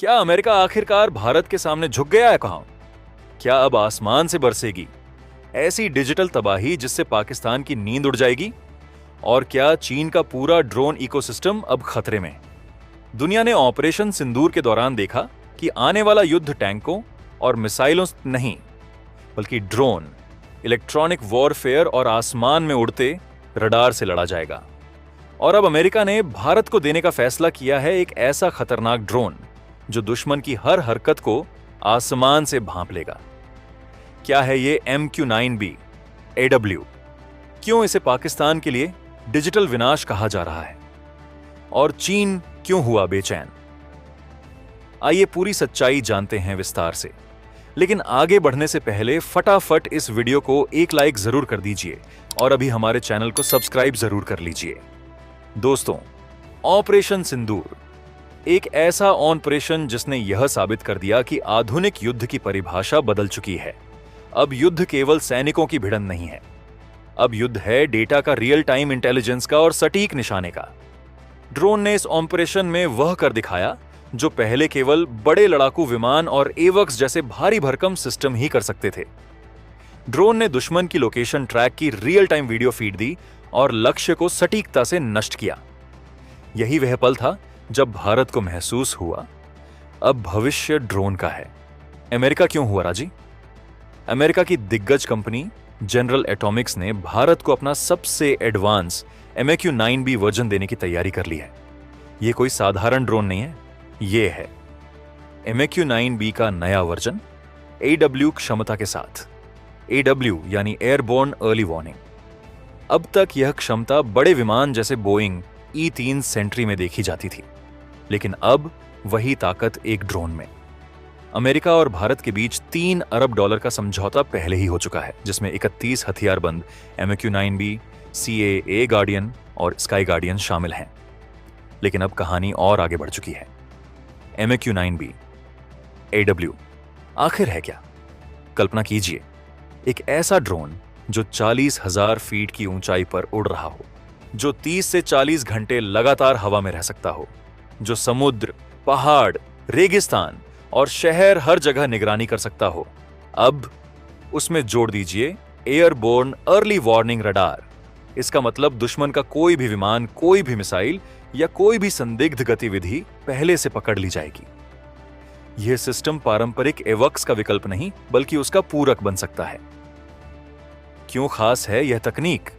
क्या अमेरिका आखिरकार भारत के सामने झुक गया है कहाँ? क्या अब आसमान से बरसेगी ऐसी डिजिटल तबाही जिससे पाकिस्तान की नींद उड़ जाएगी? और क्या चीन का पूरा ड्रोन इकोसिस्टम अब खतरे में? दुनिया ने ऑपरेशन सिंदूर के दौरान देखा कि आने वाला युद्ध टैंकों और मिसाइलों नहीं, बल्कि ड्रोन, इलेक्ट्रॉनिक वॉरफेयर और आसमान में उड़ते रडार से लड़ा जाएगा। और अब अमेरिका ने भारत को देने का फैसला किया है एक ऐसा खतरनाक ड्रोन जो दुश्मन की हर हरकत को आसमान से भांप लेगा। क्या है ये MQ-9B AW? क्यों इसे पाकिस्तान के लिए डिजिटल विनाश कहा जा रहा है? और चीन क्यों हुआ बेचैन? आइए पूरी सच्चाई जानते हैं विस्तार से। लेकिन आगे बढ़ने से पहले फटाफट इस वीडियो को एक लाइक जरूर कर दीजिए और अभी हमारे चैनल को सब्सक्राइब जरूर कर लीजिए। दोस्तों, ऑपरेशन सिंदूर एक ऐसा ऑपरेशन जिसने यह साबित कर दिया कि आधुनिक युद्ध की परिभाषा बदल चुकी है। अब युद्ध केवल सैनिकों की भिड़ंत नहीं है, अब युद्ध है डेटा का, रियल टाइम इंटेलिजेंस का और सटीक निशाने का। ड्रोन ने इस ऑपरेशन में वह कर दिखाया जो पहले केवल बड़े लड़ाकू विमान और एवक्स जैसे भारी भरकम सिस्टम ही कर सकते थे। ड्रोन ने दुश्मन की लोकेशन ट्रैक की, रियल टाइम वीडियो फीड दी और लक्ष्य को सटीकता से नष्ट किया। यही वह पल था जब भारत को महसूस हुआ अब भविष्य ड्रोन का है। अमेरिका क्यों हुआ राजी? अमेरिका की दिग्गज कंपनी जनरल एटॉमिक्स ने भारत को अपना सबसे एडवांस MQ-9B वर्जन देने की तैयारी कर ली है। यह कोई साधारण ड्रोन नहीं है, यह है MQ-9B का नया वर्जन AW क्षमता के साथ। AW यानी एयरबोर्न अर्ली वार्निंग। अब तक यह क्षमता बड़े विमान जैसे बोइंग E-3 सेंट्री में देखी जाती थी, लेकिन अब वही ताकत एक ड्रोन में। अमेरिका और भारत के बीच $3 अरब का समझौता पहले ही हो चुका है, जिसमें 31 हथियारबंद MQ-9B, CA गार्डियन और स्काई गार्डियन शामिल हैं। लेकिन अब कहानी और आगे बढ़ चुकी है। MQ-9B AW आखिर है क्या? कल्पना कीजिए, एक ऐसा ड्रोन जो 40,000 फीट की ऊंचाई पर उड़ रहा हो, जो 30 से 40 घंटे लगातार हवा में रह सकता हो, जो समुद्र, पहाड़, रेगिस्तान और शहर हर जगह निगरानी कर सकता हो। अब उसमें जोड़ दीजिए एयरबोर्न अर्ली वार्निंग रडार। इसका मतलब दुश्मन का कोई भी विमान, कोई भी मिसाइल या कोई भी संदिग्ध गतिविधि पहले से पकड़ ली जाएगी। यह सिस्टम पारंपरिक एवक्स का विकल्प नहीं, बल्कि उसका पूरक बन सकता है। क्यों खास है यह तकनीक?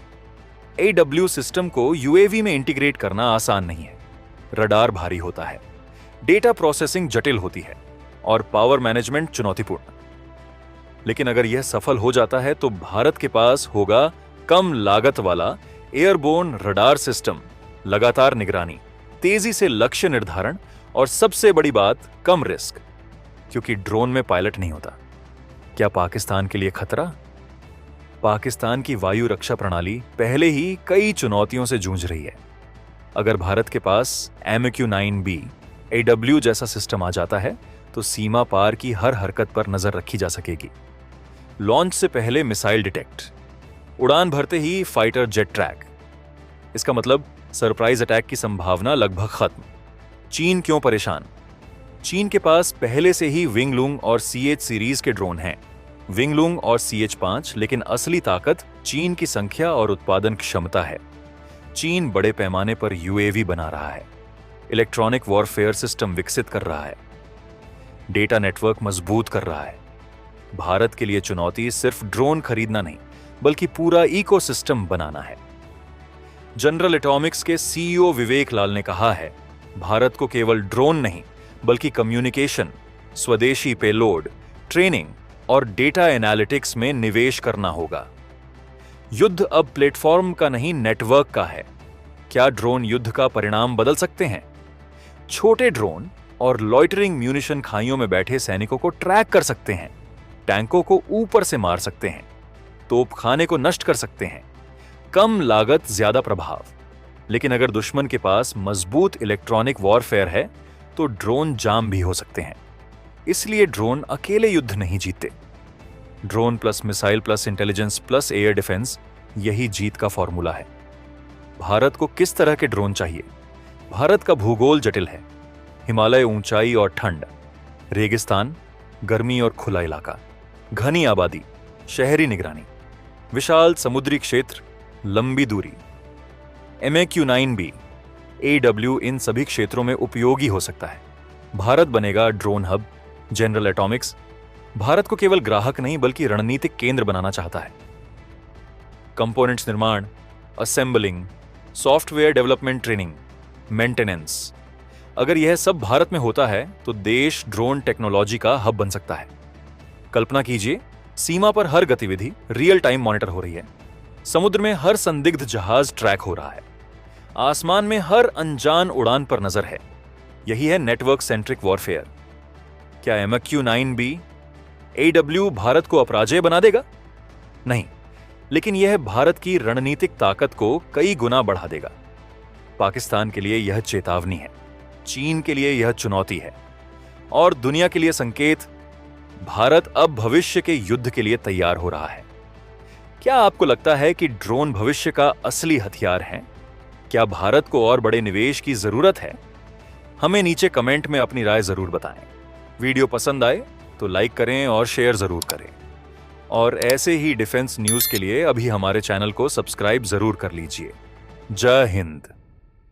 AW सिस्टम को UAV में इंटीग्रेट करना आसान नहीं है। रडार भारी होता है, डेटा प्रोसेसिंग जटिल होती है और पावर मैनेजमेंट चुनौतीपूर्ण। लेकिन अगर यह सफल हो जाता है तो भारत के पास होगा कम लागत वाला एयरबोर्न रडार सिस्टम, लगातार निगरानी, तेजी से लक्ष्य निर्धारण और सबसे बड़ी बात, कम रिस्क, क्योंकि ड्रोन में पायलट नहीं होता। क्या पाकिस्तान के लिए खतरा? पाकिस्तान की वायु रक्षा प्रणाली पहले ही कई चुनौतियों से जूझ रही है। अगर भारत के पास MQ-9B AW जैसा सिस्टम आ जाता है तो सीमा पार की हर हरकत पर नजर रखी जा सकेगी। लॉन्च से पहले मिसाइल डिटेक्ट, उड़ान भरते ही फाइटर जेट ट्रैक। इसका मतलब सरप्राइज अटैक की संभावना लगभग खत्म। चीन क्यों परेशान? चीन के पास पहले से ही विंगलुंग और CH सीरीज के ड्रोन हैं, विंगलुंग और CH-5, लेकिन असली ताकत चीन की संख्या और उत्पादन क्षमता है। चीन बड़े पैमाने पर UAV बना रहा है, इलेक्ट्रॉनिक वॉरफेयर सिस्टम विकसित कर रहा है, डेटा नेटवर्क मजबूत कर रहा है। भारत के लिए चुनौती सिर्फ ड्रोन खरीदना नहीं, बल्कि पूरा इकोसिस्टम बनाना है। जनरल एटॉमिक्स के CEO विवेक लाल ने कहा है, भारत को केवल ड्रोन नहीं, बल्कि कम्युनिकेशन, स्वदेशी पेलोड, ट्रेनिंग और डेटा एनालिटिक्स में निवेश करना होगा। युद्ध अब प्लेटफॉर्म का नहीं, नेटवर्क का है। क्या ड्रोन युद्ध का परिणाम बदल सकते हैं? छोटे ड्रोन और लॉइटरिंग म्यूनिशन खाइयों में बैठे सैनिकों को ट्रैक कर सकते हैं, टैंकों को ऊपर से मार सकते हैं, तोपखाने को नष्ट कर सकते हैं। कम लागत, ज्यादा प्रभाव। लेकिन अगर दुश्मन के पास मजबूत इलेक्ट्रॉनिक वॉरफेयर है तो ड्रोन जाम भी हो सकते हैं। इसलिए ड्रोन अकेले युद्ध नहीं जीतते। Drone plus missile plus intelligence plus air defence, यही जीत का फॉर्मूला है। भारत को किस तरह के ड्रोन चाहिए? भारत का भूगोल जटिल है। हिमालय ऊंचाई और ठंड, रेगिस्तान, गर्मी और खुला इलाका, घनी आबादी, शहरी निगरानी, विशाल समुद्री क्षेत्र, लंबी दूरी। MAQ-9B, AW इन सभी क्षेत्रों में उपयोगी हो सकता है। भारत बनेगा drone hub. General Atomics Bharat को केवल ग्राहक नहीं बल्कि रणनीतिक केंद्र बनाना चाहता है। कंपोनेंट्स निर्माण, assembling, software development, training, maintenance, अगर यह सब भारत में होता है तो देश ड्रोन टेक्नोलॉजी का हब बन सकता है। कल्पना कीजिए, सीमा पर हर गतिविधि रियल टाइम मॉनिटर हो रही है, समुद्र में हर संदिग्ध जहाज ट्रैक हो रहा है, आसमान में हर अनजान उड़ान पर नजर है। यही है नेटवर्क सेंट्रिक वॉरफेयर। क्या MAQ-9B, AW भारत को अपराजेय बना देगा? नहीं, लेकिन यह भारत की रणनीतिक ताकत को कई गुना बढ़ा देगा। पाकिस्तान के लिए यह चेतावनी है, चीन के लिए यह चुनौती है और दुनिया के लिए संकेत। भारत अब भविष्य के युद्ध के लिए तैयार हो रहा है। क्या आपको लगता है कि ड्रोन भविष्य का असली हथियार है? क्या भारत को और बड़े निवेश की जरूरत है? हमें नीचे कमेंट में अपनी राय जरूर बताएं। वीडियो पसंद आए तो लाइक करें और शेयर जरूर करें। और ऐसे ही डिफेंस न्यूज के लिए अभी हमारे चैनल को सब्सक्राइब जरूर कर लीजिए। जय हिंद।